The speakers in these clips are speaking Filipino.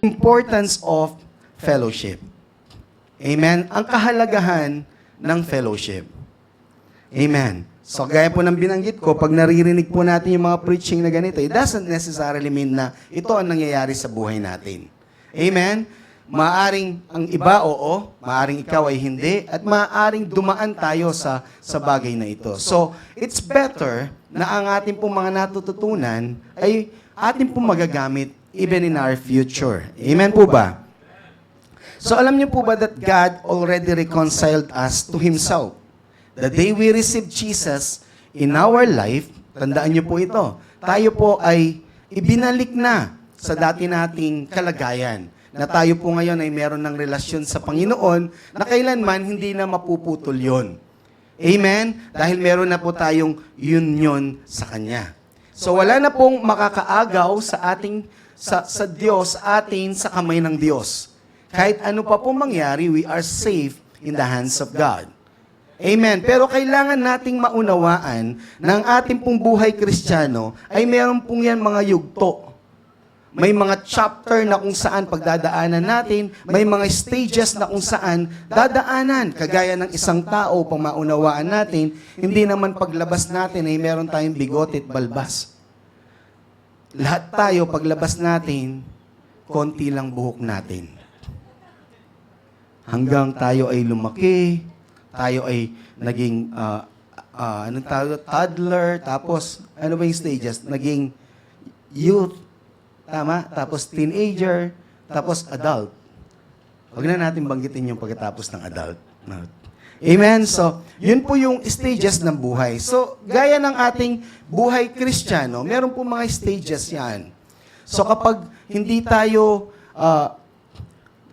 Importance of fellowship. Amen? Ang kahalagahan ng fellowship. Amen. So, gaya po ng binanggit ko, pag naririnig po natin yung mga preaching na ganito, it doesn't necessarily mean na ito ang nangyayari sa buhay natin. Amen? Maaring ang iba, oo. Maaring ikaw ay hindi. At maaring dumaan tayo sa bagay na ito. So, it's better na ang ating pong mga natututunan ay ating pong magagamit even in our future. Amen po ba? So, alam niyo po ba that God already reconciled us to Himself? The day we receive Jesus in our life, tandaan niyo po ito, tayo po ay ibinalik na sa dati nating kalagayan. Na tayo po ngayon ay meron ng relasyon sa Panginoon na kailanman hindi na mapuputol yon. Amen? Dahil meron na po tayong union sa Kanya. So wala na pong makakaagaw sa ating sa Diyos, atin sa kamay ng Diyos. Kahit ano pa po mangyari, we are safe in the hands of God. Amen. Pero kailangan nating maunawaan na ang ating pong buhay Kristiyano ay meron pong yan mga yugto. May mga chapter na kung saan pagdadaanan natin, may mga stages na kung saan dadaanan. Kagaya ng isang tao, pang maunawaan natin, hindi naman paglabas natin ay meron tayong bigote at balbas. Lahat tayo, paglabas natin, konti lang buhok natin. Hanggang tayo ay lumaki, tayo ay naging anong tawag, toddler, tapos ano ba yung stages? Naging youth, tama? Tapos teenager, tapos adult. Huwag na natin banggitin yung pagkatapos ng adult. Amen? So, yun po yung stages ng buhay. So, gaya ng ating buhay Kristiyano, meron po mga stages yan. So, kapag hindi tayo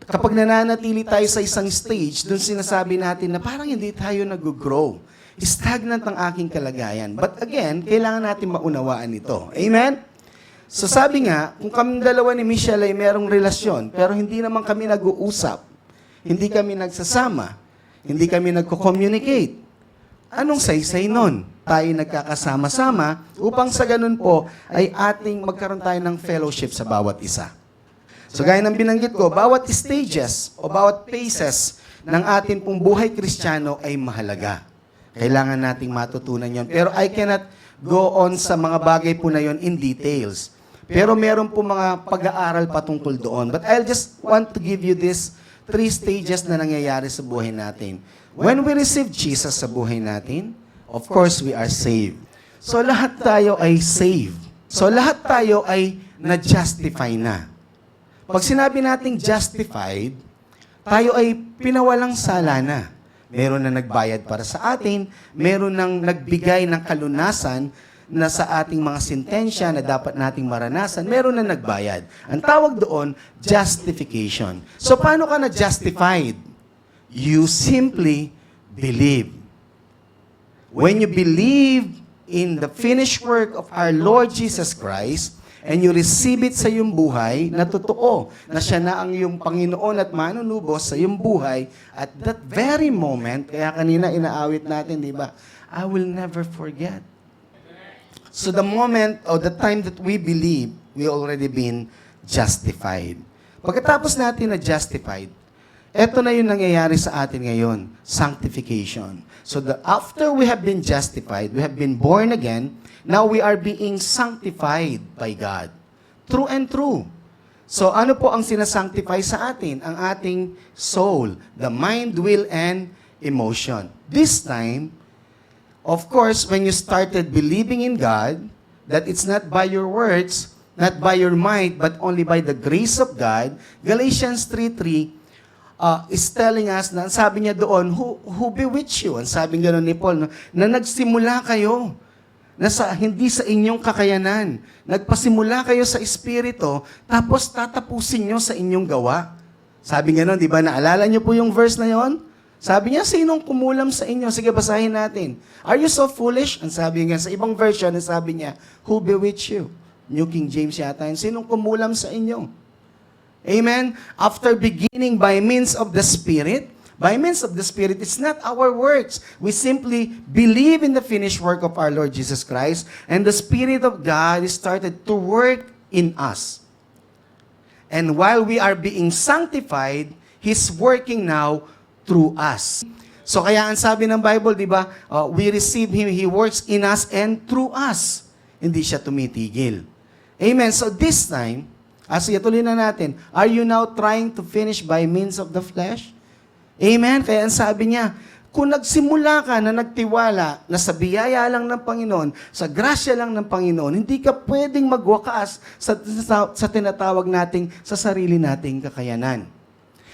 kapag nananatili tayo sa isang stage, doon sinasabi natin na parang hindi tayo nag-grow. Stagnant ang aking kalagayan. But again, kailangan natin maunawaan ito. Amen? So sabi nga, kung kami dalawa ni Michelle ay merong relasyon, pero hindi naman kami nag-uusap, hindi kami nagsasama, hindi kami nagko-communicate, anong saysay nun? Tayo nagkakasama-sama upang sa ganun po ay ating magkaroon tayo ng fellowship sa bawat isa. So gaya ng binanggit ko, bawat stages o bawat phases ng atin pong buhay Kristiyano ay mahalaga. Kailangan nating matutunan yon. Pero I cannot go on sa mga bagay po na yon in details. Pero meron po mga pag-aaral patungkol doon. But I'll just want to give you these 3 stages na nangyayari sa buhay natin. When we receive Jesus sa buhay natin, of course we are saved. So lahat tayo ay saved. So lahat tayo ay na-justify na. Pag sinabi nating justified, tayo ay pinawalang sala na. Meron na nagbayad para sa atin, meron nang nagbigay ng kalunasan na sa ating mga sentensya na dapat nating maranasan, meron na nagbayad. Ang tawag doon, justification. So paano ka na-justified? You simply believe. When you believe in the finished work of our Lord Jesus Christ, and you receive it sa iyong buhay na totoo, na siya na ang iyong Panginoon at manunubos sa iyong buhay, at that very moment, kaya kanina inaawit natin, di ba? I will never forget. So the moment or the time that we believe, we already been justified. Pagkatapos natin na justified, eto na yung nangyayari sa atin ngayon, sanctification. So after we have been justified, we have been born again, now we are being sanctified by God. True and true. So ano po ang sinasanctify sa atin? Ang ating soul, the mind, will, and emotion. This time, of course, when you started believing in God, that it's not by your words, not by your might, but only by the grace of God, Galatians 3:3 is telling us, na sabi niya doon, who bewitched you? Ang sabi gano'n ni Paul, na nagsimula kayo, hindi sa inyong kakayanan. Nagpasimula kayo sa Espiritu, tapos tatapusin nyo sa inyong gawa. Sabi gano'n, di ba? Naalala niyo po yung verse na yon? Sabi niya, sinong kumulam sa inyo? Sige, basahin natin. Are you so foolish? Ang sabi niya, sa ibang version, sabi niya, who bewitched you? New King James yata yun. Sinong kumulam sa inyo? Amen? After beginning by means of the Spirit, it's not our works. We simply believe in the finished work of our Lord Jesus Christ, and the Spirit of God started to work in us. And while we are being sanctified, He's working now through us. So kaya ang sabi ng Bible, di ba, we receive Him, He works in us and through us. Hindi siya tumitigil. Amen. So this time, tuloy na natin, are you now trying to finish by means of the flesh? Amen. Kaya ang sabi niya, kung nagsimula ka na nagtiwala na sa biyaya lang ng Panginoon, sa grasya lang ng Panginoon, hindi ka pwedeng magwakas sa tinatawag nating sa sarili nating kakayanan.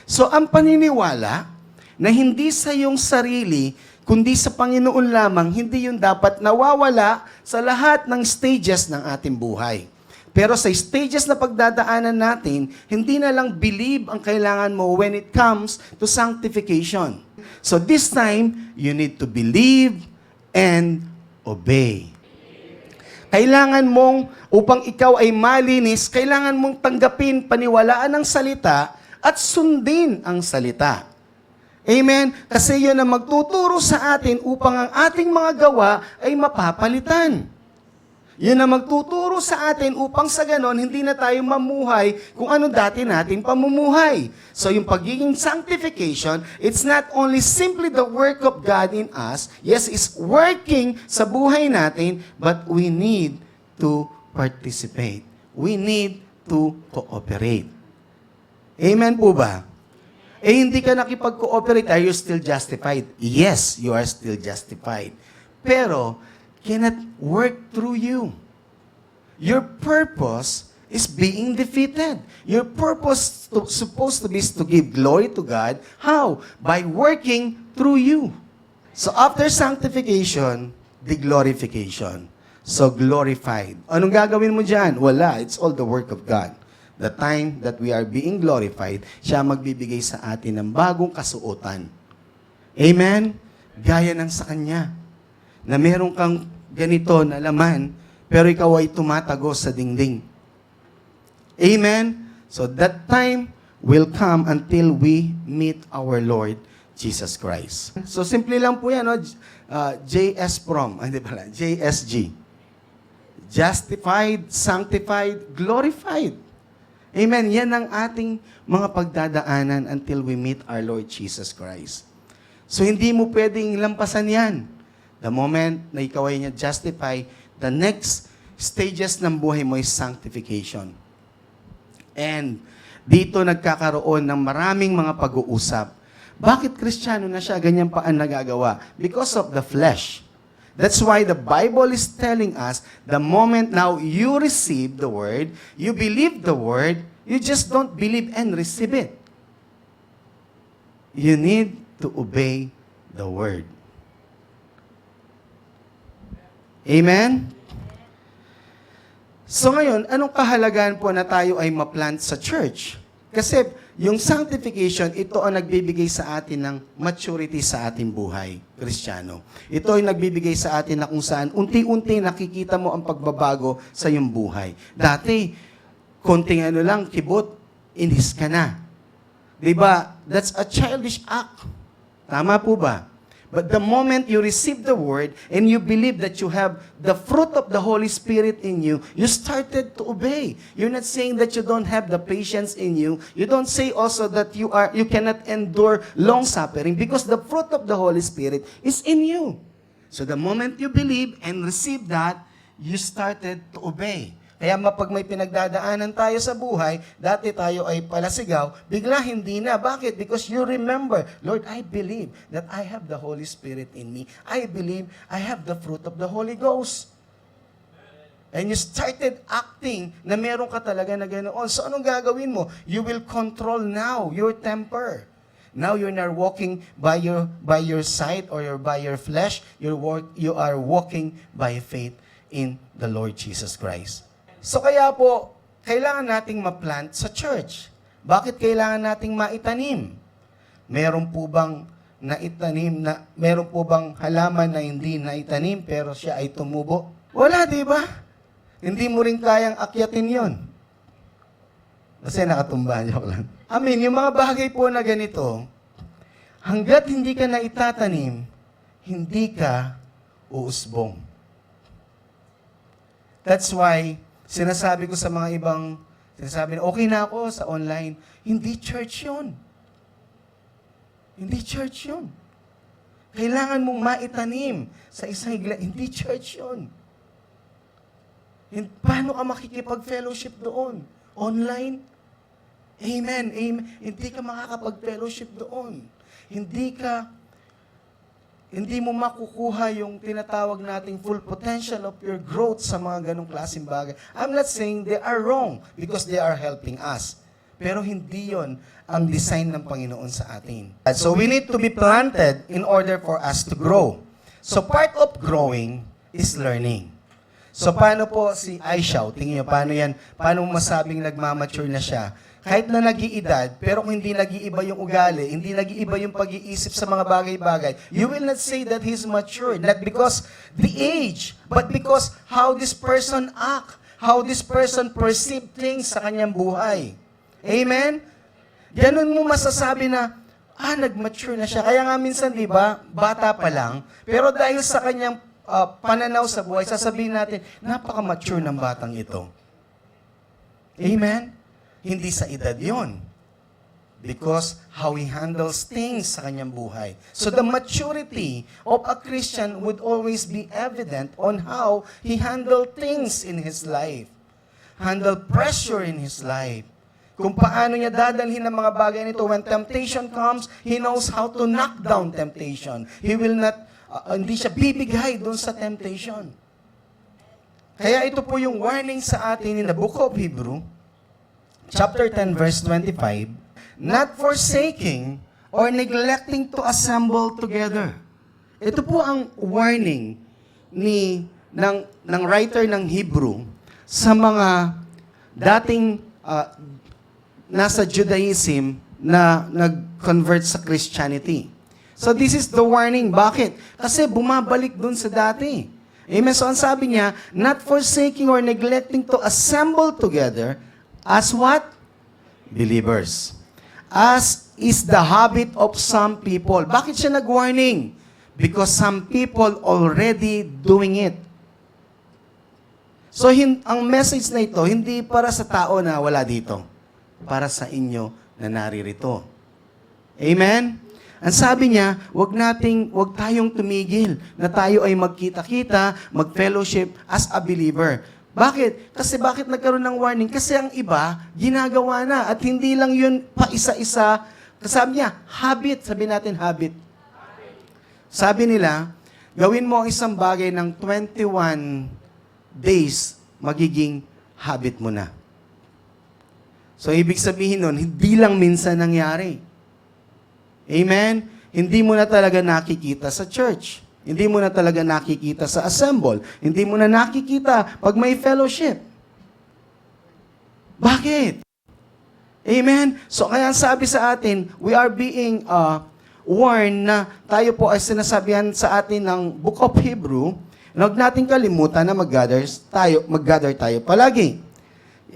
So ang paniniwala na hindi sa iyong sarili, kundi sa Panginoon lamang, hindi yun dapat nawawala sa lahat ng stages ng ating buhay. Pero sa stages na pagdadaanan natin, hindi na lang believe ang kailangan mo when it comes to sanctification. So this time, you need to believe and obey. Kailangan mong, upang ikaw ay malinis, kailangan mong tanggapin, paniwalaan ang salita at sundin ang salita. Amen? Kasi yun ang magtuturo sa atin upang ang ating mga gawa ay mapapalitan. Yun ang magtuturo sa atin upang sa ganon, hindi na tayo mamuhay kung ano dati natin pamumuhay. So yung pagiging sanctification, it's not only simply the work of God in us. Yes, it's working sa buhay natin, but we need to participate. We need to cooperate. Amen po ba? Hindi ka nakipag-cooperate, are you still justified? Yes, you are still justified. Pero, cannot work through you. Your purpose is being defeated. Your purpose supposed to be to give glory to God. How? By working through you. So after sanctification, the glorification. So glorified. Anong gagawin mo dyan? Wala. It's all the work of God. The time that we are being glorified, siya magbibigay sa atin ng bagong kasuotan. Amen? Gaya ng sa Kanya. Na meron kang ganito na laman, pero ikaw ay tumatago sa dingding. Amen? So that time will come until we meet our Lord Jesus Christ. So simple lang po yan, no? JS Prom, hindi pala, JSG. Justified, sanctified, glorified. Amen? Yan ang ating mga pagdadaanan until we meet our Lord Jesus Christ. So hindi mo pwedeng lampasan yan. The moment na ikaw ay justify, the next stages ng buhay mo is sanctification. And dito nagkakaroon ng maraming mga pag-uusap. Bakit Kristiyano na siya ganyan pa ang nagagawa? Because of the flesh. That's why the Bible is telling us, the moment now you receive the Word, you believe the Word, you just don't believe and receive it. You need to obey the Word. Amen? So ngayon, anong kahalagahan po na tayo ay ma-plant sa church? Kasi yung sanctification, ito ang nagbibigay sa atin ng maturity sa ating buhay, Kristiyano. Ito ay nagbibigay sa atin na kung saan unti-unti nakikita mo ang pagbabago sa iyong buhay. Dati, konting lang, kibot, inis ka na. Diba? That's a childish act. Tama po ba? But the moment you receive the Word and you believe that you have the fruit of the Holy Spirit in you, you started to obey. You're not saying that you don't have the patience in you. You don't say also that you cannot endure long suffering because the fruit of the Holy Spirit is in you. So the moment you believe and receive that, you started to obey. Kaya pag may pinagdadaanan tayo sa buhay, dati tayo ay palasigaw, bigla hindi na. Bakit? Because you remember, Lord, I believe that I have the Holy Spirit in me. I believe I have the fruit of the Holy Ghost. And you started acting na meron ka talaga na ganoon. So anong gagawin mo? You will control now your temper. Now you're not walking by your sight or by your flesh. You are walking by faith in the Lord Jesus Christ. So kaya po, kailangan nating ma-plant sa church. Bakit kailangan nating maitanim? Meron po bang meron po bang halaman na hindi naitanim pero siya ay tumubo? Wala, di ba? Hindi mo rin kayang akyatin yon. Kasi nakatumba, joke lang. Yung mga bagay po na ganito, hanggat hindi ka na itatanim, hindi ka uusbong. That's why, sinasabi ko sa mga ibang Sinasabi na, okay na ako sa online. Hindi church yun. Hindi church yun. Kailangan mong maitanim sa isang iglesia. Hindi church yun. Paano ka makikipag-fellowship doon? Online? Amen. Amen. Hindi ka makakapag-fellowship doon. Hindi mo makukuha yung tinatawag nating full potential of your growth sa mga ganong klaseng bagay. I'm not saying they are wrong because they are helping us. Pero hindi yon ang design ng Panginoon sa atin. So we need to be planted in order for us to grow. So part of growing is learning. So paano po si Aisha? Tingin niyo, paano yan? Paano masabing nagmamature na siya? Kahit na nag-iedad, pero kung hindi nag-iiba yung ugali, hindi nag-iiba yung pag-iisip sa mga bagay-bagay, you will not say that he's mature. Not because the age, but because how this person act, how this person perceive things sa kanyang buhay. Amen? Ganun mo masasabi na, nag-mature na siya. Kaya nga minsan, di ba, bata pa lang, pero dahil sa kanyang pananaw sa buhay, sasabihin natin, napaka-mature ng batang ito. Amen? Hindi sa edad yon. Because how he handles things sa kanyang buhay. So the maturity of a Christian would always be evident on how he handled things in his life. Handle pressure in his life. Kung paano niya dadalhin ang mga bagay nito. When temptation comes, he knows how to knock down temptation. He will not, hindi siya bibigay doon sa temptation. Kaya ito po yung warning sa atin in the book of Hebrew, chapter 10, verse 25, not forsaking or neglecting to assemble together. Ito po ang warning ng writer ng Hebrew sa mga dating nasa Judaism na nag-convert sa Christianity. So this is the warning. Bakit? Kasi bumabalik dun sa dati. Amen? So ang sabi niya, not forsaking or neglecting to assemble together. As what? Believers. As is the habit of some people. Bakit siya nag-warning? Because some people already doing it. So, ang message na ito, hindi para sa tao na wala dito. Para sa inyo na naririto. Amen? Ang sabi niya, wag tayong tumigil na tayo ay magkita-kita, mag-fellowship as a believer. Bakit? Kasi bakit nagkaroon ng warning? Kasi ang iba, ginagawa na. At hindi lang yun pa isa-isa. Sabi niya, habit. Sabi natin, habit. Sabi nila, gawin mo ang isang bagay ng 21 days, magiging habit mo na. So, ibig sabihin nun, hindi lang minsan nangyari. Amen? Hindi mo na talaga nakikita sa church. Hindi mo na talaga nakikita sa assemble. Hindi mo na nakikita pag may fellowship. Bakit? Amen? So kaya sabi sa atin, we are being warned na tayo po ay sinasabihan sa atin ng Book of Hebrew, na huwag natin kalimutan na mag-gather tayo palagi.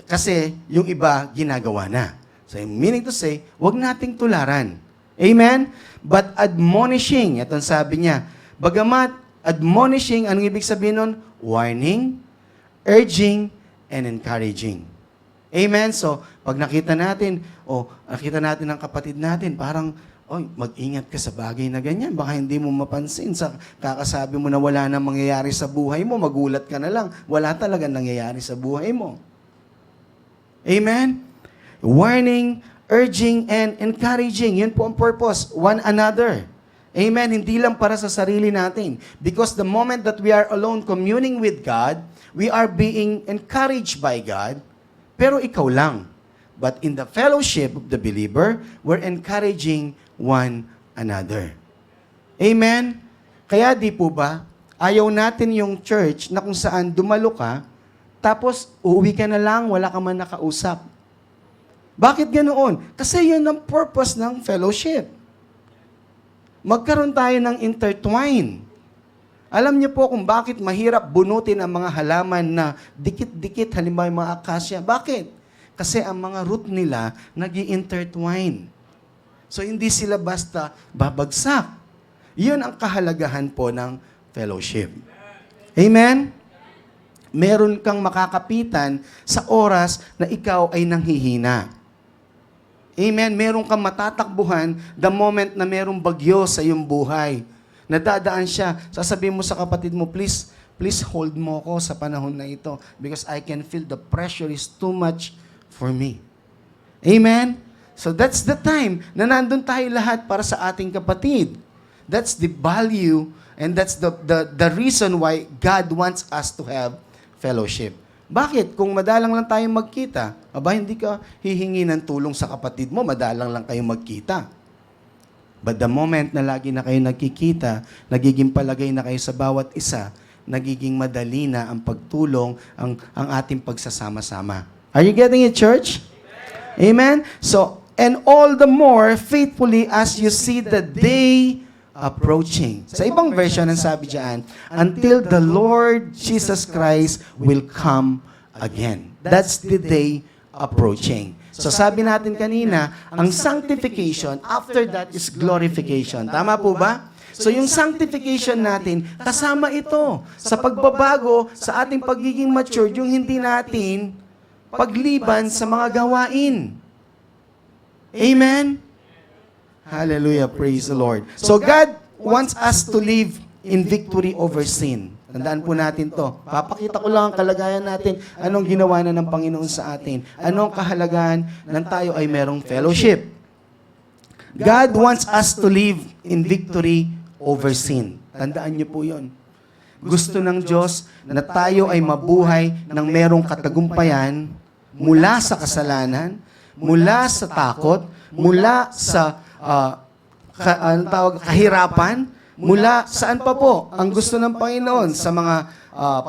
Kasi yung iba ginagawa na. So meaning to say, huwag nating tularan. Amen? But admonishing, ito sabi niya, bagamat admonishing, anong ibig sabihin nun? Warning, urging, and encouraging. Amen? So, pag nakita natin ng kapatid natin, parang, mag-ingat ka sa bagay na ganyan. Baka hindi mo mapansin. Kakasabi mo na wala nang mangyayari sa buhay mo, magulat ka na lang. Wala talaga nangyayari sa buhay mo. Amen? Warning, urging, and encouraging. Yun po ang purpose. One another. Amen? Hindi lang para sa sarili natin. Because the moment that we are alone communing with God, we are being encouraged by God, pero ikaw lang. But in the fellowship of the believer, we're encouraging one another. Amen? Kaya di po ba, ayaw natin yung church na kung saan dumalo ka, tapos uuwi ka na lang, wala ka man nakausap. Bakit ganoon? Kasi yun ang purpose ng fellowship. Magkaroon tayo ng intertwine. Alam niyo po kung bakit mahirap bunutin ang mga halaman na dikit-dikit, halimbawa yung mga akasya. Bakit? Kasi ang mga root nila nag-i-intertwine. So hindi sila basta babagsak. Yun ang kahalagahan po ng fellowship. Amen? meron kang makakapitan sa oras na ikaw ay nanghihina. Amen? Meron kang matatakbuhan the moment na merong bagyo sa iyong buhay. Nadadaan siya. Sasabihin mo sa kapatid mo, please hold mo ko sa panahon na ito because I can feel the pressure is too much for me. Amen? So that's the time na nandun tayo lahat para sa ating kapatid. That's the value and that's the reason why God wants us to have fellowship. Bakit? Kung madalang lang tayong magkita, hindi ka hihingi ng tulong sa kapatid mo, madalang lang kayong magkita. But the moment na lagi na kayo nagkikita, nagiging palagay na kayo sa bawat isa, nagiging madali na ang pagtulong, ang ating pagsasama-sama. Are you getting it, church? Amen? So, and all the more faithfully as you see the day approaching. Sa ibang version, ang sabi diyan, until the Lord Jesus Christ will come again. That's the day approaching. So sabi natin kanina, ang sanctification, after that is glorification. Tama po ba? So yung sanctification natin, kasama ito sa pagbabago, sa ating pagiging mature, yung hindi natin pagliban sa mga gawain. Amen? Hallelujah, praise the Lord. So God wants us to live in victory over sin. Tandaan po natin to. Papakita ko lang ang kalagayan natin, anong ginawa na ng Panginoon sa atin, anong kahalagahan ng tayo ay merong fellowship. God wants us to live in victory over sin. Tandaan niyo po yun. Gusto ng Diyos na tayo ay mabuhay ng merong katagumpayan mula sa kasalanan, mula sa takot, mula sa kahirapan, mula saan pa po ang gusto ng Panginoon sa mga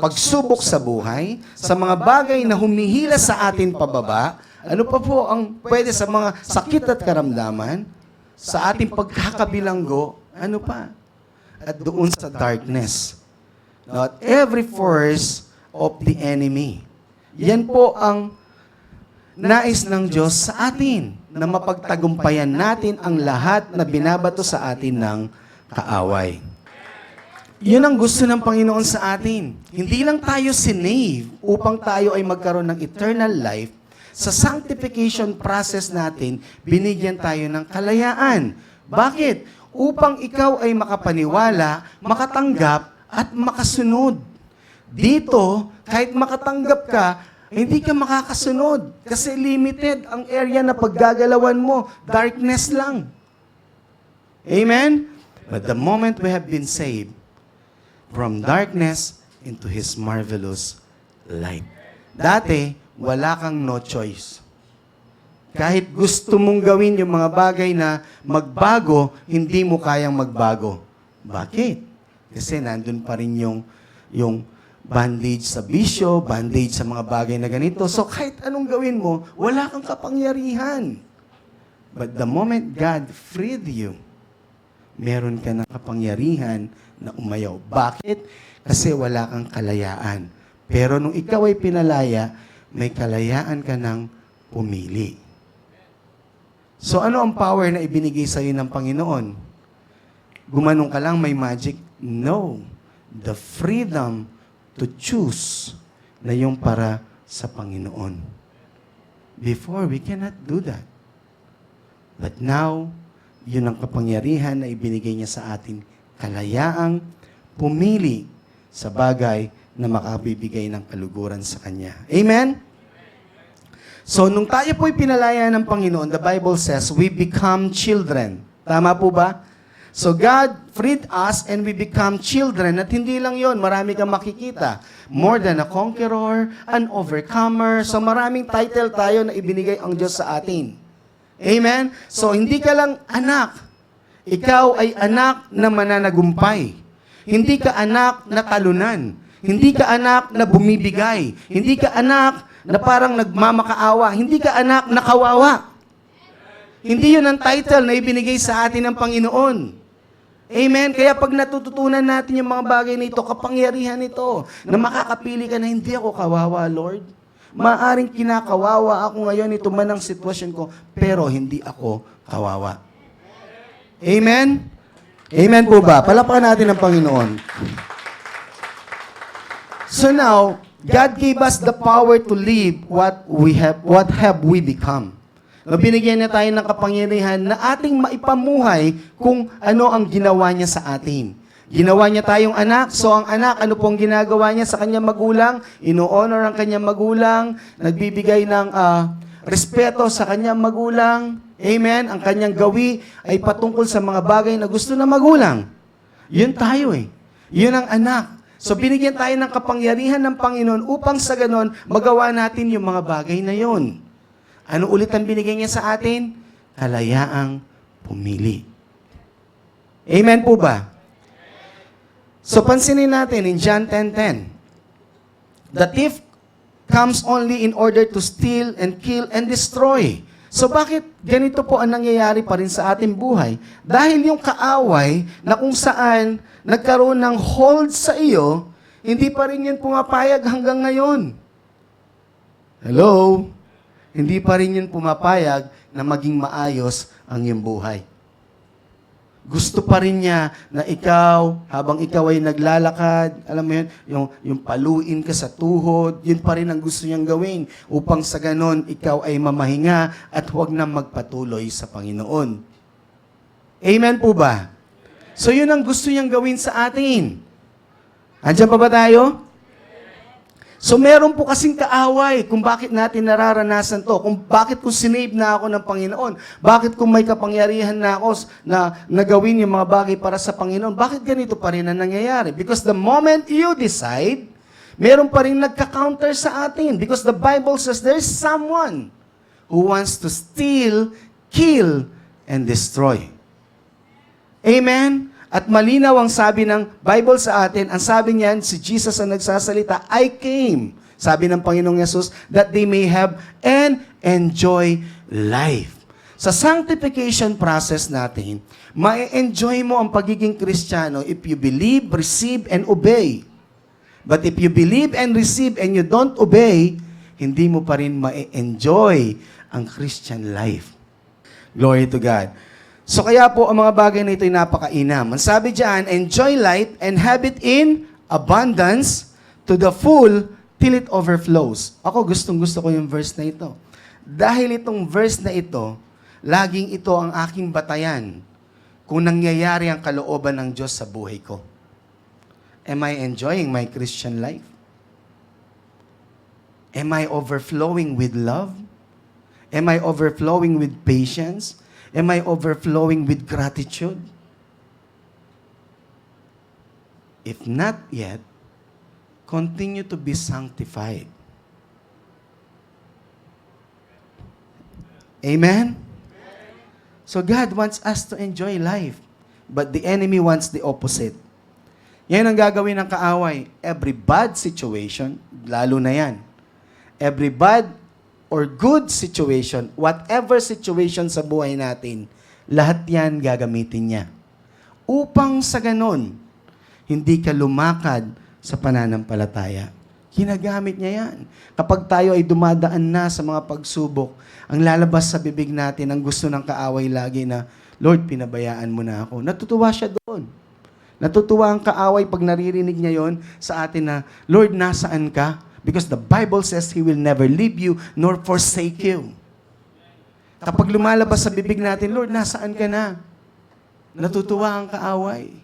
pagsubok sa buhay, sa mga bagay na humihila sa atin pababa, ano pa po ang pwede sa mga sakit at karamdaman, sa ating pagkakabilanggo, ano pa? At doon sa darkness. Not every force of the enemy. Yan po ang nais ng Diyos sa atin, na mapagtagumpayan natin ang lahat na binabato sa atin ng kaaway. Yun ang gusto ng Panginoon sa atin. Hindi lang tayo sinave upang tayo ay magkaroon ng eternal life. Sa sanctification process natin, binigyan tayo ng kalayaan. Bakit? Upang ikaw ay makapaniwala, makatanggap, at makasunod. Dito, kahit makatanggap ka, hindi ka makakasunod kasi limited ang area na paggagalawan mo. Darkness lang. Amen? But the moment we have been saved from darkness into His marvelous light. Dati, wala kang no choice. Kahit gusto mong gawin yung mga bagay na magbago, hindi mo kayang magbago. Bakit? Kasi nandun pa rin yung bandage sa bisyo, bandage sa mga bagay na ganito. So kahit anong gawin mo, wala kang kapangyarihan. But the moment God freed you, meron ka ng kapangyarihan na umayaw. Bakit? Kasi wala kang kalayaan. Pero nung ikaw ay pinalaya, may kalayaan ka ng pumili. So ano ang power na ibinigay sa iyo ng Panginoon? Gumanong ka lang, may magic? No. The freedom to choose na yung para sa Panginoon. Before, we cannot do that. But now, yun ang kapangyarihan na ibinigay niya sa atin. Kalayaang pumili sa bagay na makabibigay ng kaluguran sa Kanya. Amen? So, nung tayo po'y pinalaya ng Panginoon, the Bible says, we become children. Tama po ba? So God freed us and we become children. At hindi lang yon, marami kang makikita. More than a conqueror, an overcomer. So maraming title tayo na ibinigay ang Diyos sa atin. Amen? So hindi ka lang anak. Ikaw ay anak na mananagumpay. Hindi ka anak na talunan. Hindi ka anak na bumibigay. Hindi ka anak na parang nagmamakaawa. Hindi ka anak na kawawa. Hindi yun ang title na ibinigay sa atin ng Panginoon. Amen? Kaya pag natututunan natin yung mga bagay nito, kapangyarihan nito, na makakapili ka na hindi ako kawawa, Lord. Maaring kinakawawa ako ngayon, ito man ang sitwasyon ko, pero hindi ako kawawa. Amen? Amen po ba? Palapakan natin ang Panginoon. So now, God gave us the power to live what have we become. No, binigyan niya tayo ng kapangyarihan na ating maipamuhay kung ano ang ginawa niya sa atin. Ginawa niya tayong anak, so ang anak, ano pong ginagawa niya sa kanyang magulang? Ino-honor ang kanyang magulang, nagbibigay ng respeto sa kanyang magulang. Amen? Ang kanyang gawi ay patungkol sa mga bagay na gusto ng magulang. Yun tayo eh. Yun ang anak. So binigyan tayo ng kapangyarihan ng Panginoon upang sa ganon magawa natin yung mga bagay na yon. Ano ulit ang binigay niya sa atin? Kalayaang pumili. Amen po ba? So pansinin natin in John 10:10. The thief comes only in order to steal and kill and destroy. So bakit ganito po ang nangyayari pa rin sa ating buhay? Dahil yung kaaway na kung saan nagkaroon ng hold sa iyo, hindi pa rin yun pumapayag hanggang ngayon. Hello? Hindi pa rin yun pumapayag na maging maayos ang iyong buhay. Gusto pa rin niya na ikaw, habang ikaw ay naglalakad, alam mo yun, yung paluin ka sa tuhod, yun pa rin ang gusto niyang gawin upang sa ganon ikaw ay mamahinga at huwag na magpatuloy sa Panginoon. Amen po ba? So yun ang gusto niyang gawin sa atin. Andiyan pa ba tayo? So meron po kasing kaaway kung bakit natin nararanasan to, kung bakit kung sinave na ako ng Panginoon, bakit kung may kapangyarihan na ako na nagawin yung mga bagay para sa Panginoon, bakit ganito pa rin ang nangyayari? Because the moment you decide, meron pa rin nagka-counter sa atin. Because the Bible says there's someone who wants to steal, kill, and destroy. Amen? At malinaw ang sabi ng Bible sa atin, ang sabi niyan, si Jesus ang nagsasalita, I came, sabi ng Panginoong Yesus, that they may have and enjoy life. Sa sanctification process natin, ma-enjoy mo ang pagiging Kristiyano if you believe, receive, and obey. But if you believe and receive and you don't obey, hindi mo pa rin ma-enjoy ang Christian life. Glory to God. So kaya po, ang mga bagay na ito ay napakainam. Ang sabi diyan, enjoy life and have it in abundance to the full till it overflows. Ako gustong-gusto ko yung verse na ito. Dahil itong verse na ito, laging ito ang aking batayan kung nangyayari ang kalooban ng Diyos sa buhay ko. Am I enjoying my Christian life? Am I overflowing with love? Am I overflowing with patience? Am I overflowing with gratitude? If not yet, continue to be sanctified. Amen? So God wants us to enjoy life, but the enemy wants the opposite. Yan ang gagawin ng kaaway. Every bad situation, lalo na yan. Every bad or good situation, whatever situation sa buhay natin, lahat yan gagamitin niya. Upang sa ganon, hindi ka lumakad sa pananampalataya. Ginagamit niya yan. Kapag tayo ay dumadaan na sa mga pagsubok, ang lalabas sa bibig natin, ang gusto ng kaaway lagi na, Lord, pinabayaan mo na ako. Natutuwa siya doon. Natutuwa ang kaaway pag naririnig niya yon sa atin na, Lord, nasaan ka? Because the Bible says He will never leave you nor forsake you. Kapag lumalabas sa bibig natin, Lord, nasaan ka na? Natutuwa ang kaaway.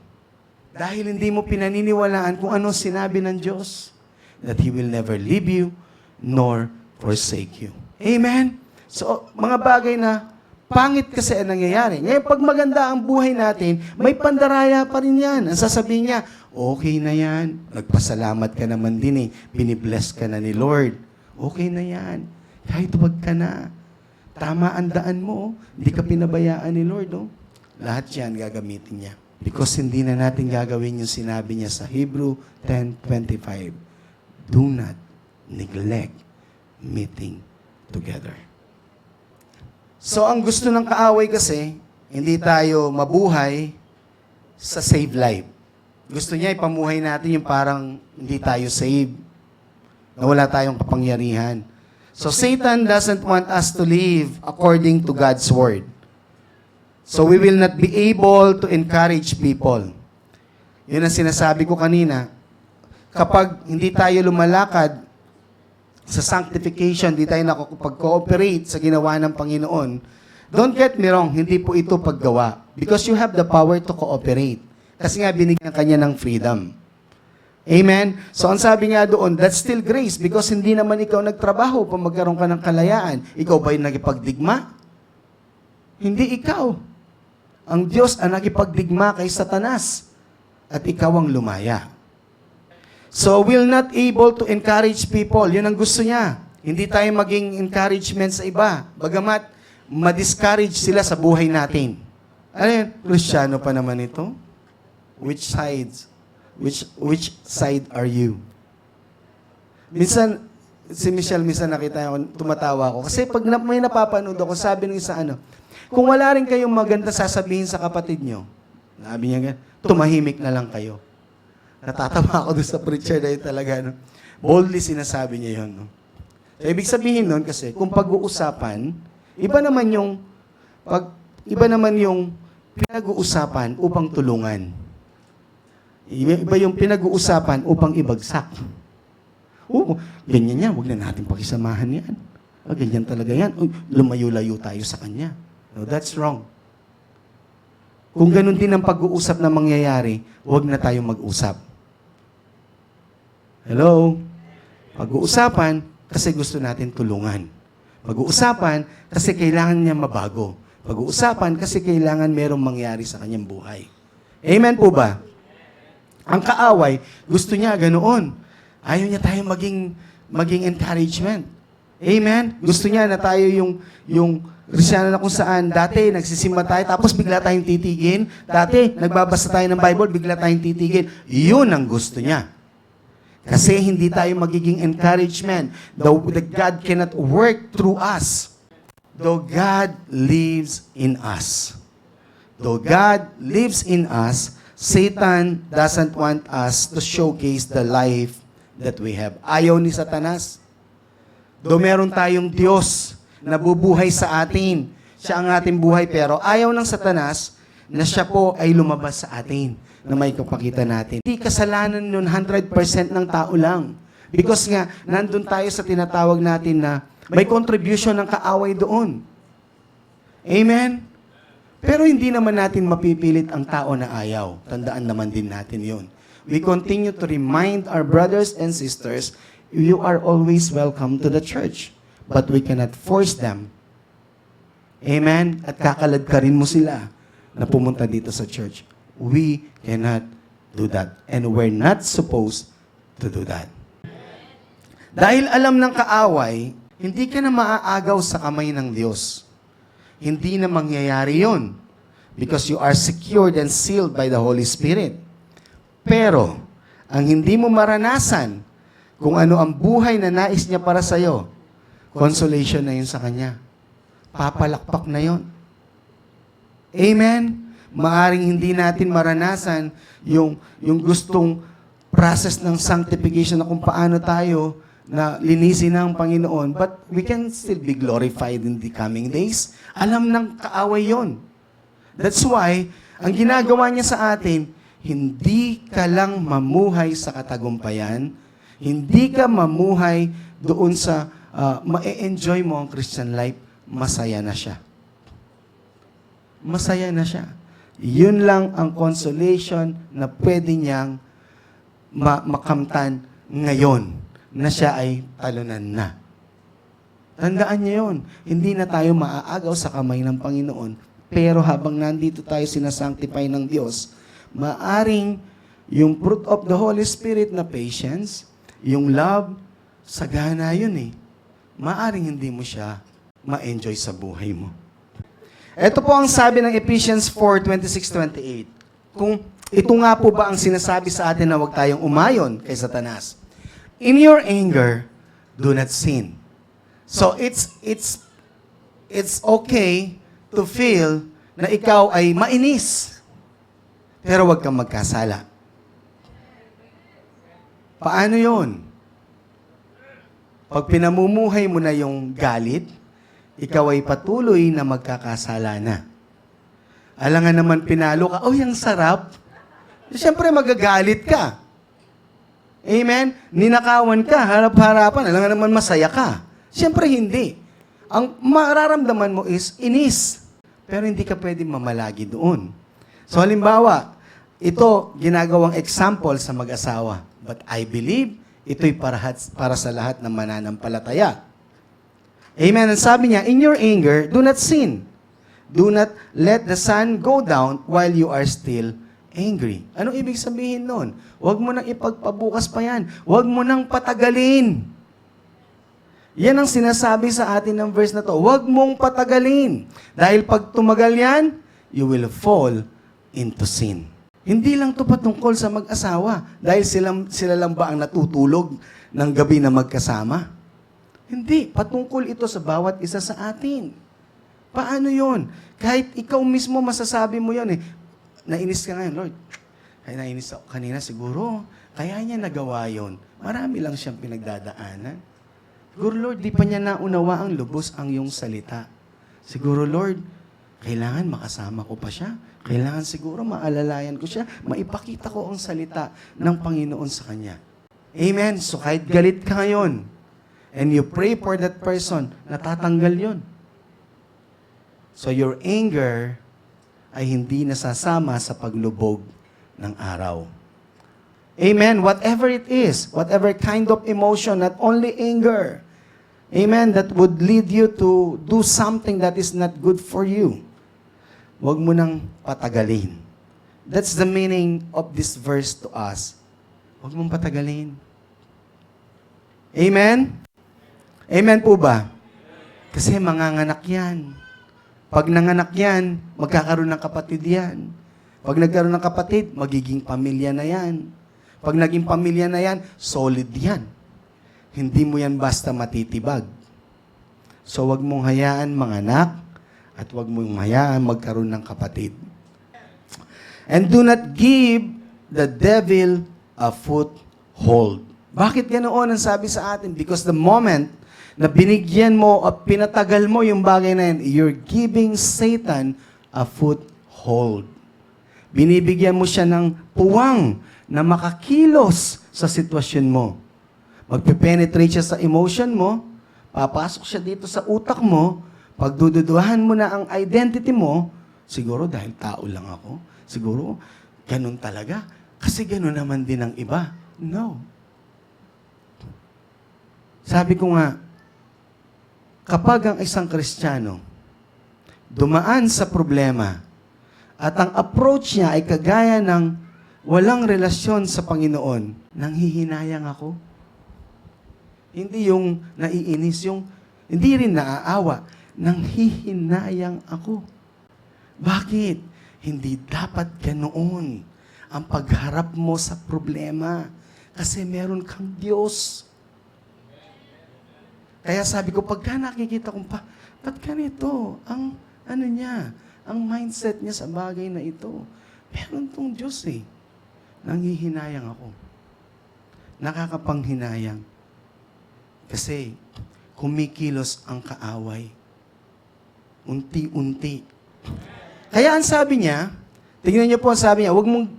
Dahil hindi mo pinaniniwalaan kung ano sinabi ng Diyos. That He will never leave you nor forsake you. Amen? So, mga bagay na pangit kasi ang nangyayari. Ngayon, pag maganda ang buhay natin, may pandaraya pa rin yan. Ang sasabihin niya, okay na yan. Nagpasalamat ka naman din eh. Binibless ka na ni Lord. Okay na yan. Kahit wag ka na. Tama ang daan mo. Hindi ka pinabayaan ni Lord. Oh. Lahat yan gagamitin niya. Because hindi na natin gagawin yung sinabi niya sa Hebrew 10:25. Do not neglect meeting together. So, ang gusto ng kaaway kasi, hindi tayo mabuhay sa saved life. Gusto niya ipamuhay natin yung parang hindi tayo saved, na wala tayong kapangyarihan. So, Satan doesn't want us to live according to God's word. So, we will not be able to encourage people. Yun ang sinasabi ko kanina. Kapag hindi tayo lumalakad sa sanctification, di tayo nakapag-cooperate sa ginawa ng Panginoon, don't get me wrong, hindi po ito paggawa. Because you have the power to cooperate. Kasi nga, binigyan kanya ng freedom. Amen? So, ang sabi nga doon, that's still grace because hindi naman ikaw nagtrabaho pa magkaroon ka ng kalayaan. Ikaw ba yung nagipagdigma? Hindi ikaw. Ang Diyos ang nagipagdigma kay Satanas at ikaw ang lumaya. So, we're not able to encourage people. Yun ang gusto niya. Hindi tayo maging encouragement sa iba. Bagamat, ma-discourage sila sa buhay natin. Ano yun? Kristiyano pa naman ito? Which side are you? Minsan, si Michelle, minsan nakita ko, tumatawa ako. Kasi pag may napapanood ako, sabi ng isa, kung wala rin kayong maganda sasabihin sa kapatid nyo, sabi niya ganyan, tumahimik na lang kayo. Natatawa ako doon sa preacher na yun talaga. Boldly sinasabi niya yun. So, ibig sabihin nun kasi, kung pag-uusapan, iba naman yung pinag-uusapan upang tulungan. Iba yung pinag-uusapan upang ibagsak. Ganyan yan, huwag na natin pakisamahan yan. Ganyan talaga yan. Lumayo-layo tayo sa kanya. No, that's wrong. Kung ganun din ang pag-uusap na mangyayari, huwag na tayong mag-usap. Hello? Pag-uusapan kasi gusto natin tulungan. Pag-uusapan kasi kailangan niya mabago. Pag-uusapan kasi kailangan merong mangyari sa kanyang buhay. Amen po ba? Ang kaaway, gusto niya ganoon. Ayaw niya tayo maging encouragement. Amen? Gusto niya na tayo yung Kristiyano na kung saan dati nagsisimba tayo tapos bigla tayong titigin. Dati nagbabasa tayo ng Bible, bigla tayong titigin. Yun ang gusto niya. Kasi hindi tayo magiging encouragement. The God cannot work through us. Though God lives in us. Though God lives in us, Satan doesn't want us to showcase the life that we have. Ayaw ni Satanas. Though meron tayong Diyos na bubuhay sa atin, siya ang ating buhay, pero ayaw ng Satanas na siya po ay lumabas sa atin, na may kapakita natin. Hindi kasalanan nun 100% ng tao lang. Because nga, nandun tayo sa tinatawag natin na may contribution ng kaaway doon. Amen? Pero hindi naman natin mapipilit ang tao na ayaw. Tandaan naman din natin yun. We continue to remind our brothers and sisters, you are always welcome to the church. But we cannot force them. Amen? At kakalad ka rin mo sila na pumunta dito sa church. We cannot do that. And we're not supposed to do that. Dahil alam ng kaaway, hindi ka na maaagaw sa kamay ng Diyos. Hindi na mangyayari yun. Because you are secured and sealed by the Holy Spirit. Pero, ang hindi mo maranasan, kung ano ang buhay na nais niya para sa'yo, consolation na yun sa Kanya. Papalakpak na yun. Amen? Maaring hindi natin maranasan yung gustong process ng sanctification na kung paano tayo na linisin ng Panginoon, but we can still be glorified in the coming days. Alam ng kaaway yon. That's why, ang ginagawa niya sa atin, hindi ka lang mamuhay sa katagumpayan, hindi ka mamuhay doon sa ma-enjoy mo ang Christian life, masaya na siya. Masaya na siya. Yun lang ang consolation na pwede niyang makamtan ngayon na siya ay talunan na. Tandaan niyo yun. Hindi na tayo maaagaw sa kamay ng Panginoon. Pero habang nandito tayo sinasanctify ng Diyos, maaring yung fruit of the Holy Spirit na patience, yung love, sagana yun eh. Maaring hindi mo siya ma-enjoy sa buhay mo. Ito po ang sabi ng Ephesians 4:26-28. Kung ito nga po ba ang sinasabi sa atin na huwag tayong umayon kay Satanas. In your anger, do not sin. So it's okay to feel na ikaw ay mainis. Pero huwag kang magkasala. Paano yon? Pag pinamumuhay mo na yung galit, ikaw ay patuloy na magkakasala na. Alangan naman pinalo ka, ang sarap. Siyempre magagalit ka. Amen? Ninakawan ka, harap-harapan, alam nga naman masaya ka. Siyempre hindi. Ang mararamdaman mo is inis. Pero hindi ka pwede mamalagi doon. So halimbawa, ito ginagawang example sa mag-asawa. But I believe ito'y para sa lahat ng mananampalataya. Amen? Ang sabi niya, in your anger, do not sin. Do not let the sun go down while you are still angry. Anong ibig sabihin nun? Huwag mo nang ipagpabukas pa yan. Huwag mo nang patagalin. Yan ang sinasabi sa atin ng verse na to. Huwag mong patagalin. Dahil pag tumagal yan, you will fall into sin. Hindi lang to patungkol sa mag-asawa. Dahil sila lang ba ang natutulog ng gabi na magkasama? Hindi. Patungkol ito sa bawat isa sa atin. Paano yon? Kahit ikaw mismo masasabi mo yan eh. Nainis ka ngayon, Lord. Ay, nainis ako kanina siguro. Kaya niya nagawa yon. Marami lang siyang pinagdadaanan. Siguro, Lord, di pa niya naunawa ang lubos ang iyong salita. Siguro, Lord, kailangan makasama ko pa siya. Kailangan siguro maalalayan ko siya. Maipakita ko ang salita ng Panginoon sa kanya. Amen. So kahit galit ka ngayon, and you pray for that person, natatanggal yon. So your anger ay hindi nasasama sa paglubog ng araw. Amen. Whatever it is, whatever kind of emotion, not only anger, amen, that would lead you to do something that is not good for you. Huwag mo nang patagalin. That's the meaning of this verse to us. Huwag mong patagalin. Amen? Amen po ba? Kasi manganganak yan. Pag nanganak yan, magkakaroon ng kapatid yan. Pag nagkaroon ng kapatid, magiging pamilya na yan. Pag naging pamilya na yan, solid yan. Hindi mo yan basta matitibag. So wag mong hayaan manganak at wag mong hayaan magkaroon ng kapatid. And do not give the devil a foothold. Bakit ganoon ang sabi sa atin? Because the moment na binigyan mo at pinatagal mo yung bagay na yan, you're giving Satan a foothold. Binibigyan mo siya ng puwang na makakilos sa sitwasyon mo. Magpe-penetrate siya sa emotion mo, papasok siya dito sa utak mo, pagdududuhan mo na ang identity mo, siguro dahil tao lang ako, siguro ganun talaga, kasi ganun naman din ang iba. No. Sabi ko nga, kapag ang isang Kristiyano dumaan sa problema at ang approach niya ay kagaya ng walang relasyon sa Panginoon, nanghihinayang ako. Hindi yung naiinis, yung hindi rin naaawa, nanghihinayang ako. Bakit? Hindi dapat ganoon ang pagharap mo sa problema kasi meron kang Diyos. Kaya sabi ko, pagka nakikita kong ba't ganito? Ang ang mindset niya sa bagay na ito. Meron tong Diyos eh. Nanghihinayang ako. Nakakapanghinayang. Kasi kumikilos ang kaaway. Unti-unti. Kaya ang sabi niya, tingnan niyo po ang sabi niya, huwag mong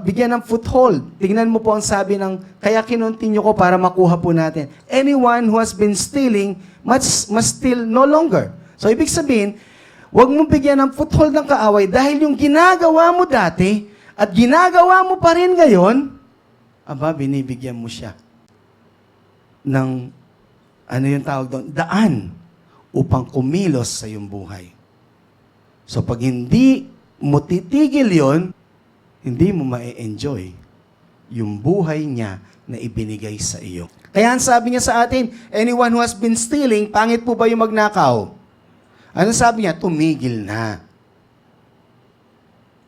bigyan ng foothold. Tingnan mo po ang sabi ng, kaya kinontinue ko para makuha po natin. Anyone who has been stealing must steal no longer. So, ibig sabihin, huwag mong bigyan ng foothold ng kaaway dahil yung ginagawa mo dati at ginagawa mo pa rin ngayon, binibigyan mo siya ng, yung tawag doon, daan upang kumilos sa iyong buhay. So, pag hindi mo titigil yon, hindi mo ma-enjoy yung buhay niya na ibinigay sa iyo. Kaya ang sabi niya sa atin, anyone who has been stealing, pangit po ba yung magnakaw? Ano sabi niya? Tumigil na.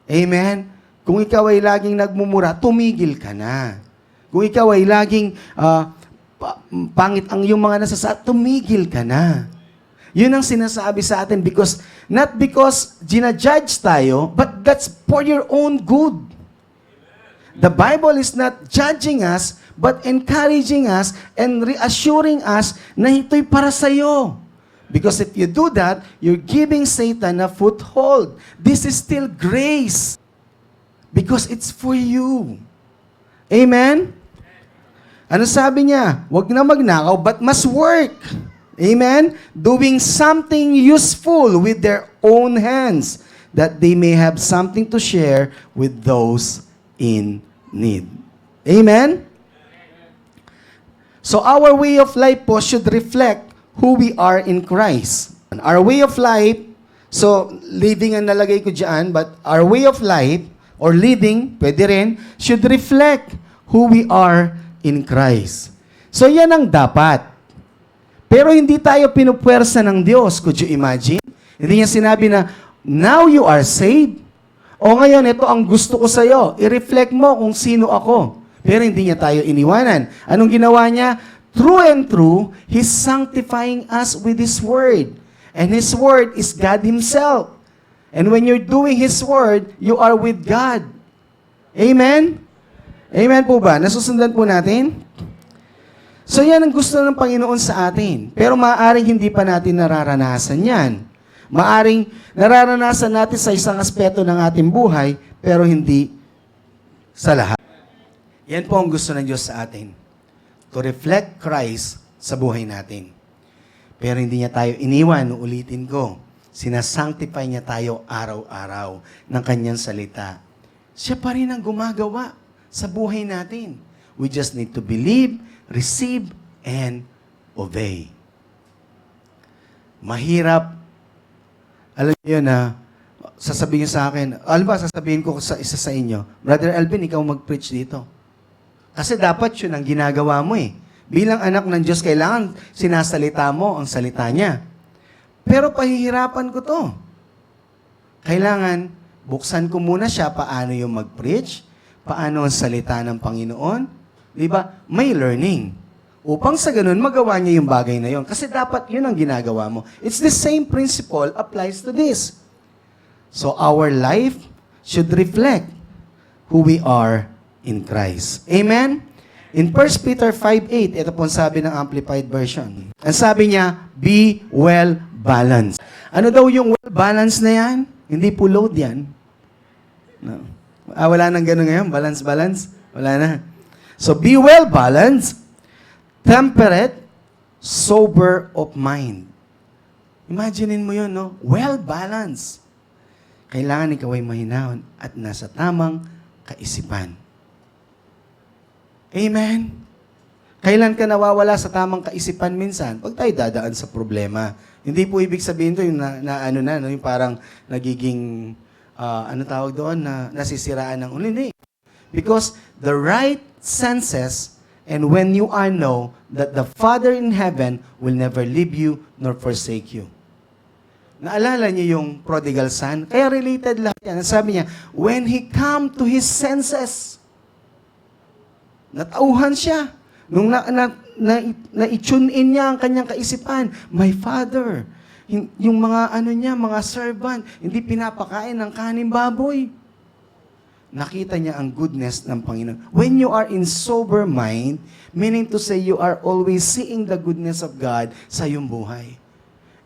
Amen? Kung ikaw ay laging nagmumura, tumigil ka na. Kung ikaw ay laging pangit ang iyong mga tumigil ka na. Yun ang sinasabi sa atin not because ginajudge tayo, but that's for your own good. The Bible is not judging us, but encouraging us and reassuring us na ito'y para sa iyo. Because if you do that, you're giving Satan a foothold. This is still grace. Because it's for you. Amen? Ano sabi niya? Huwag na magnakaw, but must work. Amen? Doing something useful with their own hands, that they may have something to share with those in need. Amen? So our way of life po should reflect who we are in Christ. Our way of life, so living ang nalagay ko dyan, but our way of life, or living, pwede rin, should reflect who we are in Christ. So yan ang dapat. Pero hindi tayo pinupwersa ng Diyos. Could you imagine? Hindi niya sinabi na, now you are saved. O ngayon, ito ang gusto ko sa'yo. I-reflect mo kung sino ako. Pero hindi niya tayo iniwanan. Anong ginawa niya? True and true, He's sanctifying us with His Word. And His Word is God Himself. And when you're doing His Word, you are with God. Amen? Amen po ba? Nasusundan po natin? So yan ang gusto ng Panginoon sa atin. Pero maaaring hindi pa natin nararanasan yan. Maaaring nararanasan natin sa isang aspeto ng ating buhay, pero hindi sa lahat. Yan po ang gusto ng Diyos sa atin. To reflect Christ sa buhay natin. Pero hindi niya tayo iniwan, ulitin ko. Sinasanctify niya tayo araw-araw ng kanyang salita. Siya pa rin ang gumagawa sa buhay natin. We just need to believe, receive, and obey. Mahirap. Alam niyo na, sasabihin sa akin, alam ba, sasabihin ko sa isa sa inyo, Brother Alvin, ikaw mag-preach dito. Kasi dapat yun ang ginagawa mo eh. Bilang anak ng Diyos, kailangan sinasalita mo ang salita niya. Pero pahihirapan ko to. Kailangan, buksan ko muna siya paano yung mag-preach, paano ang salita ng Panginoon. Di ba? May learning. Upang sa ganun, magawa niya yung bagay na yun. Kasi dapat yun ang ginagawa mo. It's the same principle applies to this. So our life should reflect who we are in Christ. Amen? In 1 Peter 5:8, ito po sabi ng Amplified Version. Ang sabi niya, be well-balanced. Ano daw yung well-balanced na yan? Hindi po load yan. No. Wala nang ganun ngayon? Balance? Wala na. So, be well-balanced, temperate, sober of mind. Imaginein mo yun, no? Well-balanced. Kailangan ikaw ay mahinahon at nasa tamang kaisipan. Amen? Kailan ka nawawala sa tamang kaisipan minsan? Pag tayo dadaan sa problema. Hindi po ibig sabihin to yung yung parang nagiging, tawag doon, na nasisiraan ng ulo. Hindi. Because the right senses, and when you know that the Father in heaven will never leave you nor forsake you. Naalala niyo yung prodigal son? Kaya related lahat yan. Sabi niya, when he come to his senses, natauhan siya. Nung na-tune in niya ang kanyang kaisipan, my Father, yung mga mga servant, hindi pinapakain ng kanin baboy. Nakita niya ang goodness ng Panginoon. When you are in sober mind, meaning to say you are always seeing the goodness of God sa iyong buhay.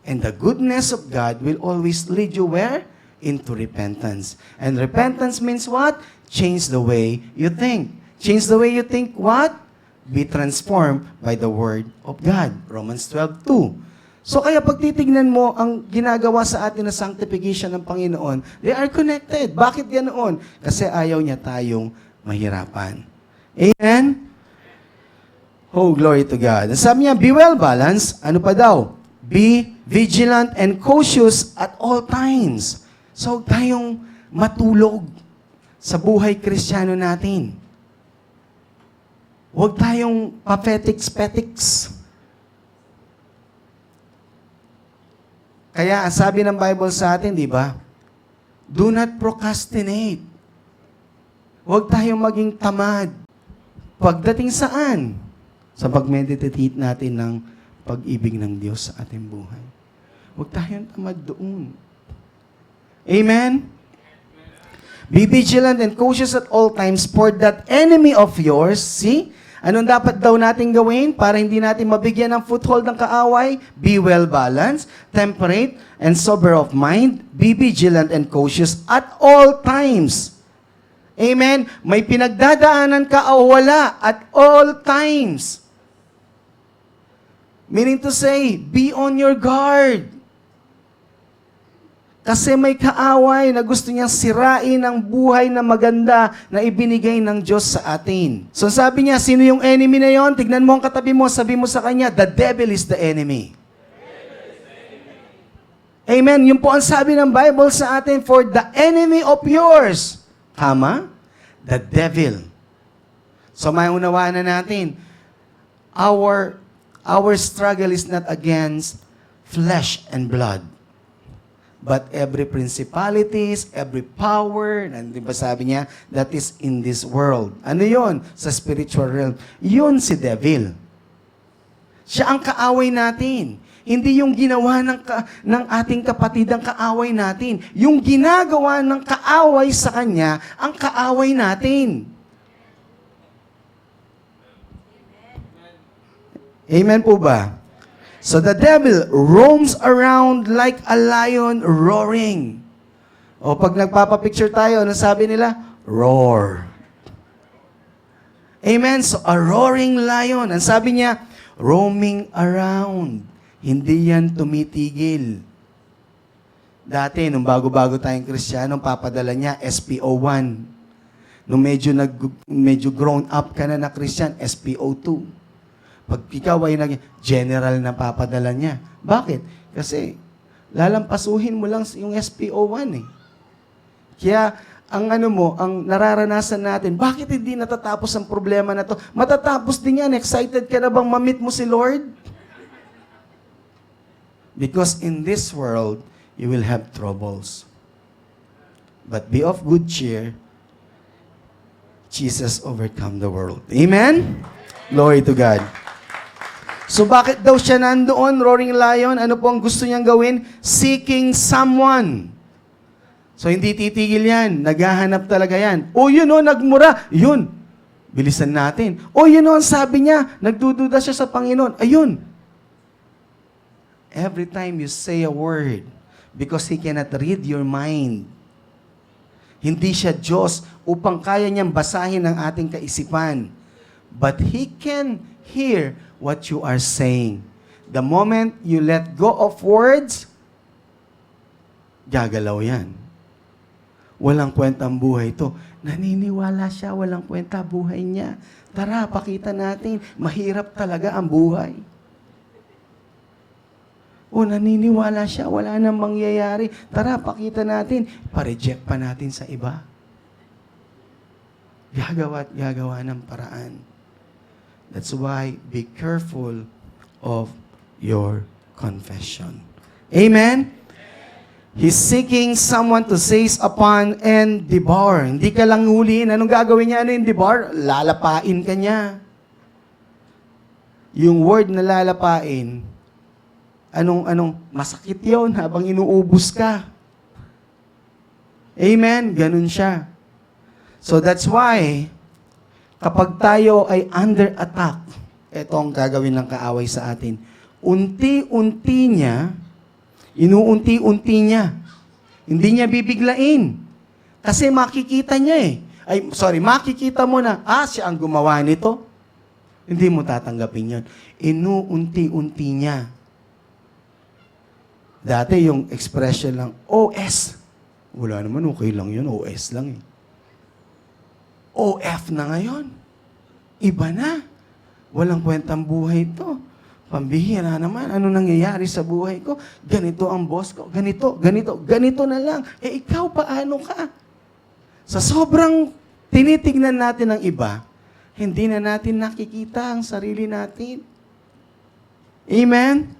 And the goodness of God will always lead you where? Into repentance. And repentance means what? Change the way you think. Change the way you think what? Be transformed by the Word of God. Romans 12:2. So kaya pag titignan mo ang ginagawa sa atin na sanctification ng Panginoon, they are connected. Bakit ganoon? Kasi ayaw niya tayong mahirapan. Amen? Oh, glory to God. Sabi niya, be well balanced. Ano pa daw? Be vigilant and cautious at all times. So tayong matulog sa buhay Kristiyano natin. Huwag tayong papetiks-petiks. Kaya, ang sabi ng Bible sa atin, di ba? Do not procrastinate. Huwag tayong maging tamad. Pagdating saan? Sa pag-meditate natin ng pag-ibig ng Diyos sa ating buhay. Huwag tayong tamad doon. Amen? Be vigilant and cautious at all times, for that enemy of yours, see? Anong dapat daw natin gawin para hindi natin mabigyan ng foothold ng kaaway? Be well-balanced, temperate, and sober of mind. Be vigilant and cautious at all times. Amen? May pinagdadaanan ka o wala at all times. Meaning to say, be on your guard. Kasi may kaaway na gusto niyang sirain ang buhay na maganda na ibinigay ng Diyos sa atin. So sabi niya, sino yung enemy na yon? Tignan mo ang katabi mo, sabi mo sa kanya, the devil is the enemy. Amen. Yun po ang sabi ng Bible sa atin, for the enemy of yours, the devil. So may unawaan na natin, our struggle is not against flesh and blood, but every principalities, every power, di ba sabi niya, that is in this world. Ano yon? Sa spiritual realm. Yun si devil. Siya ang kaaway natin. Hindi yung ginawa ng ating kapatid ang kaaway natin. Yung ginagawa ng kaaway sa kanya, ang kaaway natin. Amen po ba? So the devil roams around like a lion roaring. O pag nagpapapicture tayo, ano sabi nila? Roar. Amen? So a roaring lion. Ang sabi niya, roaming around. Hindi yan tumitigil. Dati, nung bago-bago tayong Kristiyano, papadala niya, SPO1. Nung medyo grown up ka na Kristyan, SPO2. Pag ikaw ay general na papadala niya. Bakit? Kasi lalampasuhin mo lang yung SPO1 eh. Kaya ang ang nararanasan natin, bakit hindi natatapos ang problema na to? Matatapos din yan. Excited ka na bang ma-meet mo si Lord? Because in this world, you will have troubles. But be of good cheer. Jesus overcome the world. Amen? Glory to God. So bakit daw siya nandoon, roaring lion? Ano po ang gusto niyang gawin? Seeking someone. So hindi titigil yan. Naghahanap talaga yan. O yun o, nagmura. Yun. Bilisan natin. O yun o, ang sabi niya, nagdududa siya sa Panginoon. Ayun. Every time you say a word, because He cannot read your mind. Hindi siya Diyos upang kaya niyang basahin ang ating kaisipan. But He can hear what you are saying. The moment you let go of words, gagalaw yan. Walang kwentang buhay ito. Naniniwala siya, walang kwenta buhay niya. Tara, pakita natin, mahirap talaga ang buhay. O naniniwala siya, wala nang mangyayari. Tara, pakita natin, pa-reject pa natin sa iba. Gagawa at gagawa ng paraan. That's why, be careful of your confession. Amen? He's seeking someone to seize upon and devour. Hindi ka lang huliin. Anong gagawin niya? Ano yung devour? Lalapain ka niya. Yung word na lalapain, masakit yun habang inuubos ka. Amen? Ganun siya. So that's why, kapag tayo ay under attack, ito ang gagawin ng kaaway sa atin. Unti-unti niya, inuunti-unti niya. Hindi niya bibiglain. Kasi makikita niya makikita mo na, siya ang gumawa nito. Hindi mo tatanggapin yun. Inuunti-unti niya. Dati yung expression lang, OS. Wala naman, okay lang yun, OS lang eh. OF na ngayon. Iba na. Walang kwentang buhay ito. Pambihira naman. Ano nangyayari sa buhay ko? Ganito ang boss ko. Ganito na lang. Ikaw, paano ka? Sa sobrang tinitignan natin ng iba, hindi na natin nakikita ang sarili natin. Amen?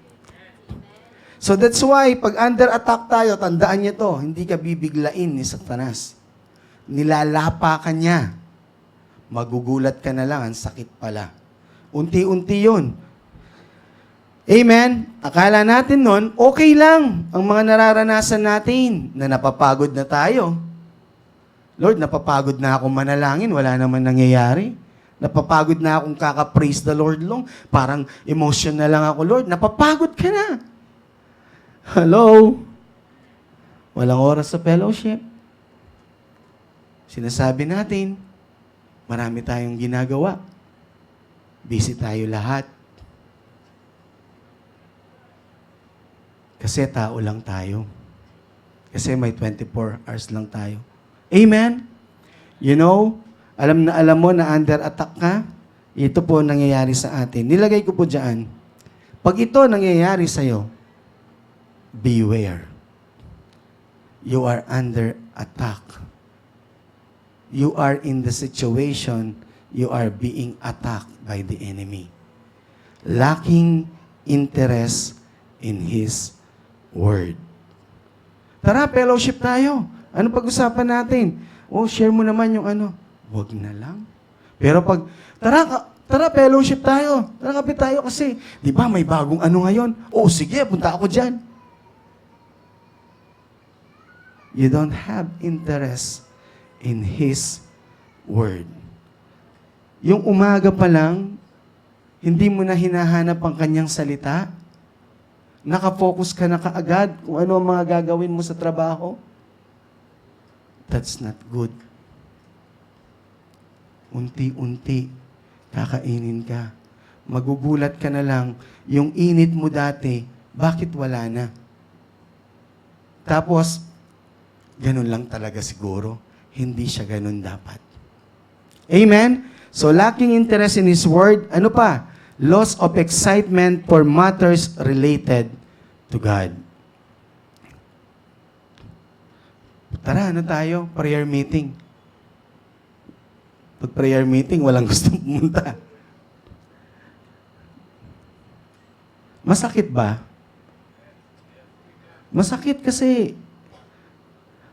So that's why, pag under attack tayo, tandaan niyo to, hindi ka bibiglain ni Satanas. Nilalapa ka niya. Magugulat ka na lang, ang sakit pala. Unti-unti yun. Amen? Akala natin nun, okay lang ang mga nararanasan natin na napapagod na tayo. Lord, napapagod na akong manalangin, wala naman nangyayari. Napapagod na akong kaka-praise the Lord long. Parang emotional lang ako, Lord. Napapagod ka na. Hello? Walang oras sa fellowship. Sinasabi natin, marami tayong ginagawa. Busy tayo lahat. Kasi tao lang tayo. Kasi may 24 hours lang tayo. Amen? You know, alam na alam mo na under attack ka, ito po nangyayari sa atin. Nilagay ko po dyan. Pag ito nangyayari sa'yo, beware. You are under attack. You are in the situation, you are being attacked by the enemy. Lacking interest in His Word. Tara, fellowship tayo. Ano pag-usapan natin? Oh, share mo naman yung ano. Huwag na lang. Pero pag, tara, fellowship tayo. Tara, kapit tayo kasi, di ba may bagong ano ngayon? Oh, sige, punta ako dyan. You don't have interest in His Word. Yung umaga pa lang, hindi mo na hinahanap ang kanyang salita. Nakafocus ka na kaagad kung ano ang mga gagawin mo sa trabaho. That's not good. Unti-unti, kakainin ka. Magugulat ka na lang, yung init mo dati, bakit wala na? Tapos, ganun lang talaga siguro. Hindi siya ganun dapat. Amen? So, lacking interest in His Word, ano pa? Loss of excitement for matters related to God. Tara, ano tayo? Prayer meeting. Pag prayer meeting, walang gustong pumunta. Masakit ba? Masakit kasi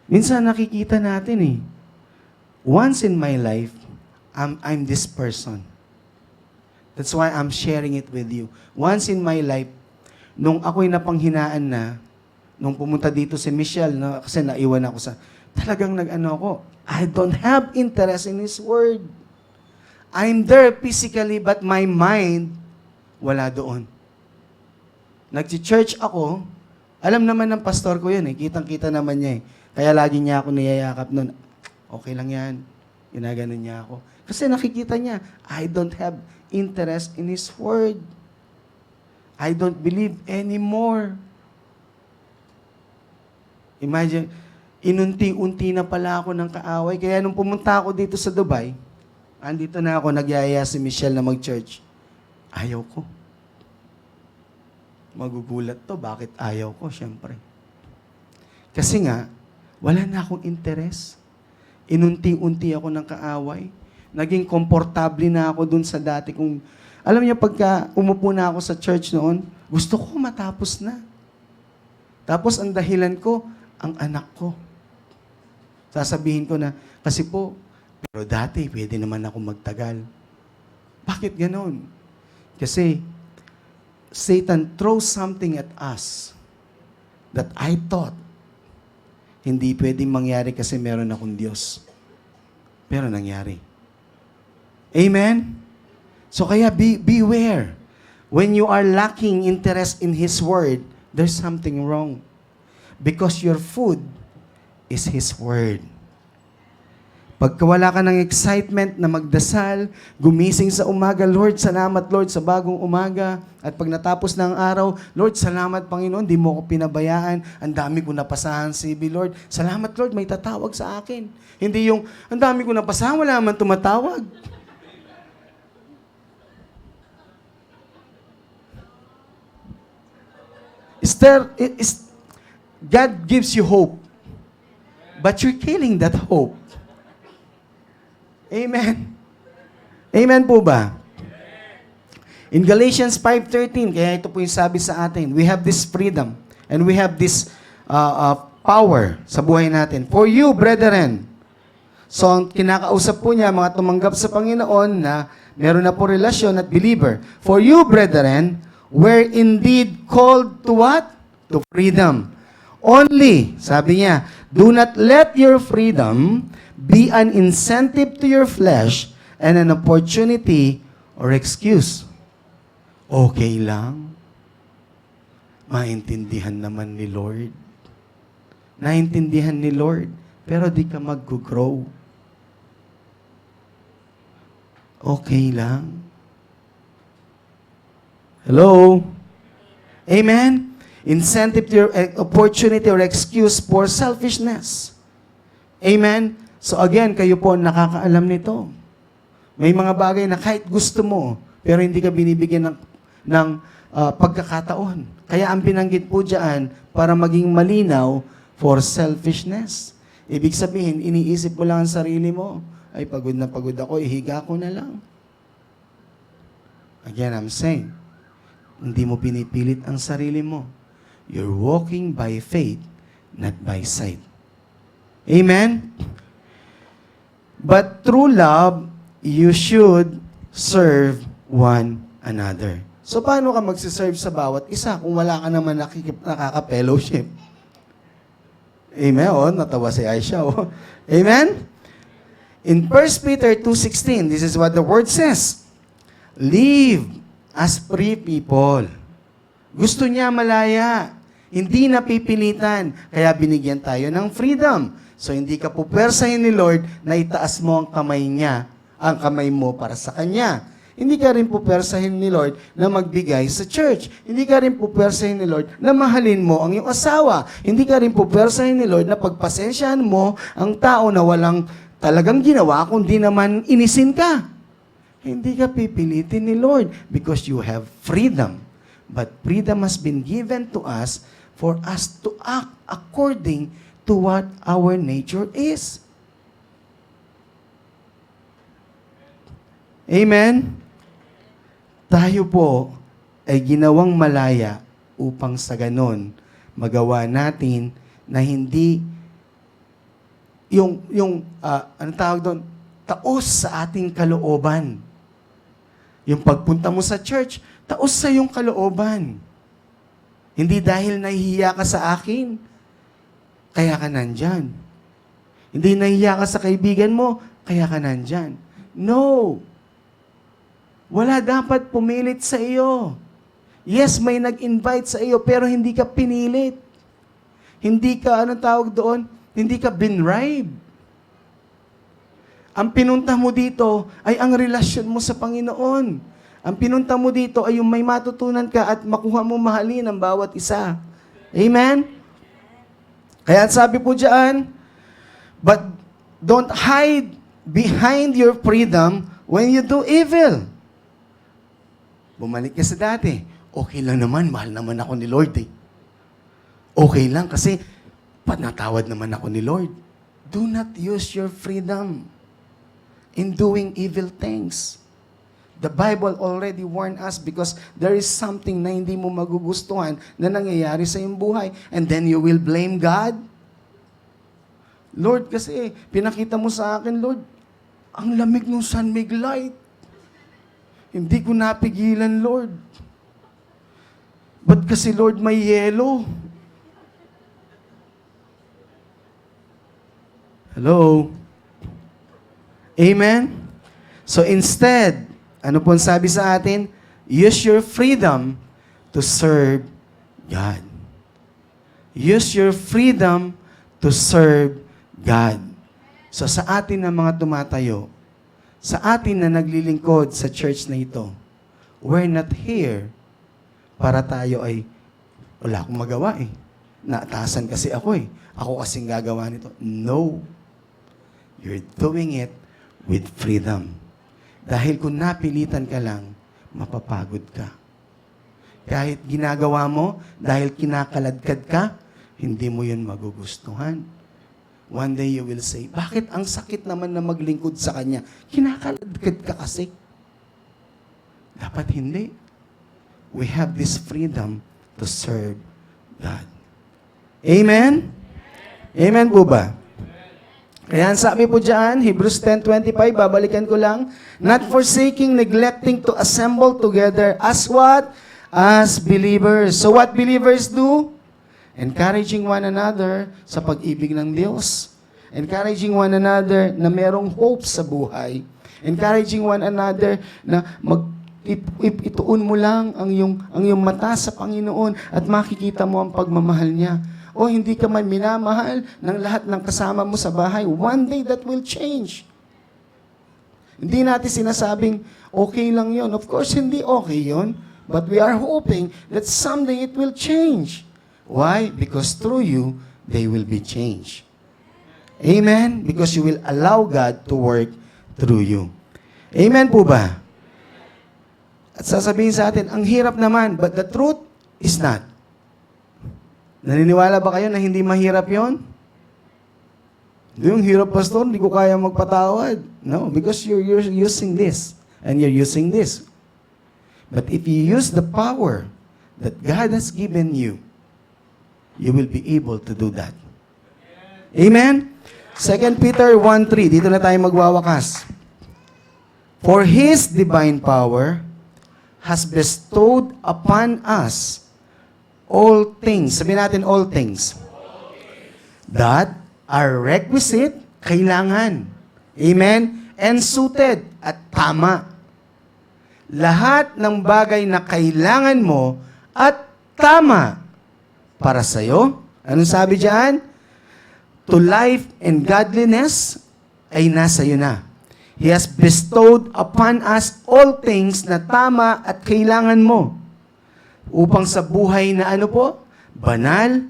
minsan nakikita natin eh. Once in my life, I'm this person. That's why I'm sharing it with you. Once in my life, nung ako'y napanghinaan na, nung pumunta dito si Michelle, na, kasi naiwan ako sa, talagang nag-ano ako, I don't have interest in His Word. I'm there physically, but my mind, wala doon. Nag-church ako, alam naman ng pastor ko yun eh, kitang-kita naman niya eh. Kaya lagi niya ako niyayakap nun, okay lang yan, ginaganon niya ako. Kasi nakikita niya, I don't have interest in His Word. I don't believe anymore. Imagine, inunti-unti na pala ako ng kaaway. Kaya nung pumunta ako dito sa Dubai, andito na ako, nagyaya si Michelle na mag-church. Ayaw ko. Magugulat to, bakit ayaw ko? Siyempre. Kasi nga, wala na akong interest. Inunti-unti ako ng kaaway. Naging komportable na ako dun sa dati kong... Alam niyo, pagka umupo na ako sa church noon, gusto ko matapos na. Tapos ang dahilan ko, ang anak ko. Sasabihin ko na, kasi po, pero dati, pwede naman ako magtagal. Bakit ganon? Kasi, Satan throws something at us that I thought hindi pwedeng mangyari kasi meron akong Diyos. Pero nangyari. Amen? So kaya beware. When you are lacking interest in His Word, there's something wrong. Because your food is His Word. Pagka wala ka ng excitement na magdasal, gumising sa umaga, Lord, salamat Lord sa bagong umaga. At pag natapos ng araw, Lord, salamat Panginoon, di mo ako pinabayaan. Ang dami ko napasahan CV, Lord. Salamat Lord, may tatawag sa akin. Hindi yung, ang dami ko napasahan, wala man tumatawag. God gives you hope. But you're killing that hope. Amen. Amen po ba? In Galatians 5:13, kaya ito po yung sabi sa atin, we have this freedom and we have this power sa buhay natin. For you, brethren. So, ang kinakausap po niya, mga tumanggap sa Panginoon na meron na po relasyon at believer. For you, brethren, were indeed called to what? To freedom. Only, sabi niya, do not let your freedom be an incentive to your flesh and an opportunity or excuse. Okay lang. Maintindihan naman ni Lord. Naintindihan ni Lord, pero di ka mag-grow. okay lang. Hello? Amen? Incentive to your opportunity or excuse for selfishness. Amen? So again, kayo po nakakaalam nito. May mga bagay na kahit gusto mo, pero hindi ka binibigyan ng pagkakataon. Kaya ang binanggit po dyan, para maging malinaw, for selfishness. Ibig sabihin, iniisip mo lang ang sarili mo. Ay, pagod na pagod ako, ihiga ko na lang. Again, I'm saying, hindi mo pinipilit ang sarili mo. You're walking by faith, not by sight. Amen? But through love, you should serve one another. So, paano ka magsiserve sa bawat isa kung wala ka naman nakaka-fellowship? Amen? O, natawa si Aisha. O. Amen? In 1 Peter 2:16, this is what the word says. Live as free people. Gusto niya malaya. Hindi napipilitan. Kaya binigyan tayo ng freedom. So, hindi ka pupersahin ni Lord na itaas mo ang kamay niya, ang kamay mo para sa Kanya. Hindi ka rin pupersahin ni Lord na magbigay sa church. Hindi ka rin pupersahin ni Lord na mahalin mo ang iyong asawa. Hindi ka rin pupersahin ni Lord na pagpasensyahan mo ang tao na walang talagang ginawa, kundi naman inisin ka. Hindi ka pipilitin ni Lord because you have freedom. But freedom has been given to us for us to act according to what our nature is. Amen? Tayo po ay ginawang malaya upang sa ganon magawa natin na hindi ano tawag doon, taos sa ating kalooban. Yung pagpunta mo sa church, taos sa iyong kalooban. Hindi dahil nahihiya ka sa akin, kaya ka nandyan. Hindi nahihiya ka sa kaibigan mo, kaya ka nandyan. No. Wala dapat pumilit sa iyo. Yes, may nag-invite sa iyo, pero hindi ka pinilit. Hindi ka, anong tawag doon? Hindi ka binribe. Ang pinunta mo dito ay ang relasyon mo sa Panginoon. Ang pinunta mo dito ay yung may matutunan ka at makuha mo mahalin ang bawat isa. Amen? Kaya sabi po dyan, but don't hide behind your freedom when you do evil. Bumalik ka sa dati. Okay lang naman, mahal naman ako ni Lord eh. Okay lang kasi panatawad naman ako ni Lord. Do not use your freedom in doing evil things. The Bible already warned us because there is something na hindi mo magugustuhan na nangyayari sa iyong buhay. And then you will blame God. Lord, kasi pinakita mo sa akin, Lord, ang lamig ng San Mig Light. Hindi ko napigilan, Lord. Ba't kasi, Lord, may yelo? Hello? Amen? So instead, ano pong sabi sa atin? Use your freedom to serve God. Use your freedom to serve God. So sa atin na mga tumatayo, sa atin na naglilingkod sa church na ito, we're not here para tayo ay, wala akong magawa eh. Naatasan kasi ako eh. Ako kasing gagawa nito. No. You're doing it with freedom. Dahil kung napilitan ka lang, mapapagod ka. Kahit ginagawa mo, dahil kinakaladkad ka, hindi mo yun magugustuhan. One day you will say, bakit ang sakit naman na maglingkod sa Kanya? Kinakaladkad ka kasi. Dapat hindi. We have this freedom to serve God. Amen? Amen po ba? Kaya ang sabi po dyan, Hebrews 10:25, babalikan ko lang, not forsaking, neglecting to assemble together as what? As believers. So what believers do? Encouraging one another sa pag-ibig ng Diyos. Encouraging one another na merong hope sa buhay. Encouraging one another na ituon mo lang ang iyong mata sa Panginoon at makikita mo ang pagmamahal niya. O hindi ka man minamahal ng lahat ng kasama mo sa bahay, one day that will change. Hindi natin sinasabing okay lang yon. Of course, hindi okay yon. But we are hoping that someday it will change. Why? Because through you, they will be changed. Amen? Because you will allow God to work through you. Amen po ba? At sasabihin sa atin, ang hirap naman, but the truth is not. Naniniwala ba kayo na hindi mahirap yon? Yung hirap, pastor, hindi ko kaya magpatawad. No, because you're using this and you're using this. But if you use the power that God has given you, you will be able to do that. Amen? 2 Peter 1:3, dito na tayo magwawakas. For His divine power has bestowed upon us all things. Sabihin natin all things. That are requisite, kailangan. Amen? And suited, at tama. Lahat ng bagay na kailangan mo at tama para sa'yo. Anong sabi diyan? To life and godliness ay nasa iyo na. He has bestowed upon us all things na tama at kailangan mo upang sa buhay na ano po? Banal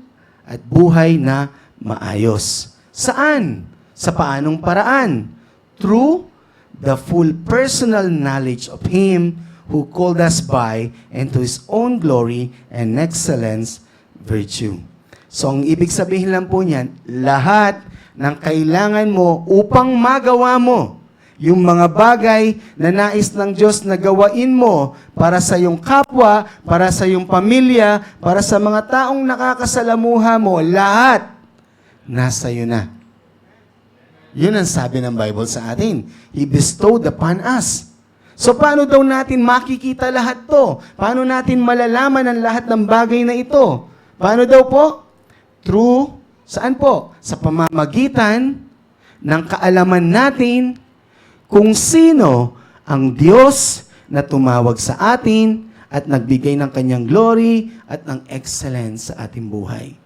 at buhay na maayos. Saan? Sa paanong paraan? Through the full personal knowledge of Him who called us by and to His own glory and excellence virtue. So, ang ibig sabihin lang po niyan, lahat ng kailangan mo upang magawa mo yung mga bagay na nais ng Diyos na gawain mo para sa iyong kapwa, para sa iyong pamilya, para sa mga taong nakakasalamuha mo, lahat nasa iyo na. Yun ang sabi ng Bible sa atin. He bestowed upon us. So, paano daw natin makikita lahat to? Paano natin malalaman ang lahat ng bagay na ito? Paano daw po? Through, saan po? Sa pamamagitan ng kaalaman natin kung sino ang Diyos na tumawag sa atin at nagbigay ng kanyang glory at ng excellence sa ating buhay.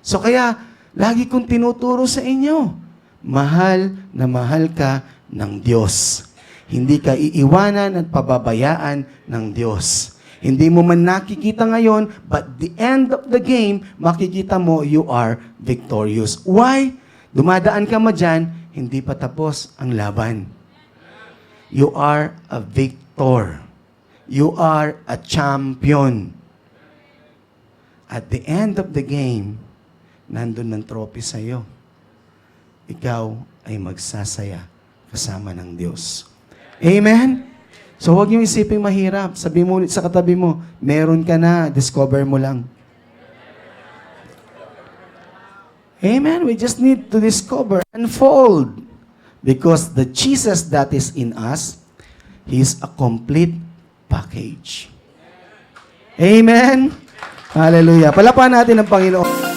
So kaya, lagi kong tinuturo sa inyo, mahal na mahal ka ng Diyos. Hindi ka iiwanan at pababayaan ng Diyos. Hindi mo man nakikita ngayon, but the end of the game, makikita mo, you are victorious. Why? Dumadaan ka ma dyan, hindi pa tapos ang laban. You are a victor. You are a champion. At the end of the game, nandun ng trophy sa'yo. Ikaw ay magsasaya kasama ng Diyos. Amen? So, huwag niyong isipin mahirap. Sabi mo sa katabi mo, meron ka na, discover mo lang. Amen? We just need to discover, unfold. Because the Jesus that is in us, He is a complete package. Amen? Hallelujah. Palapahan natin ang Panginoon.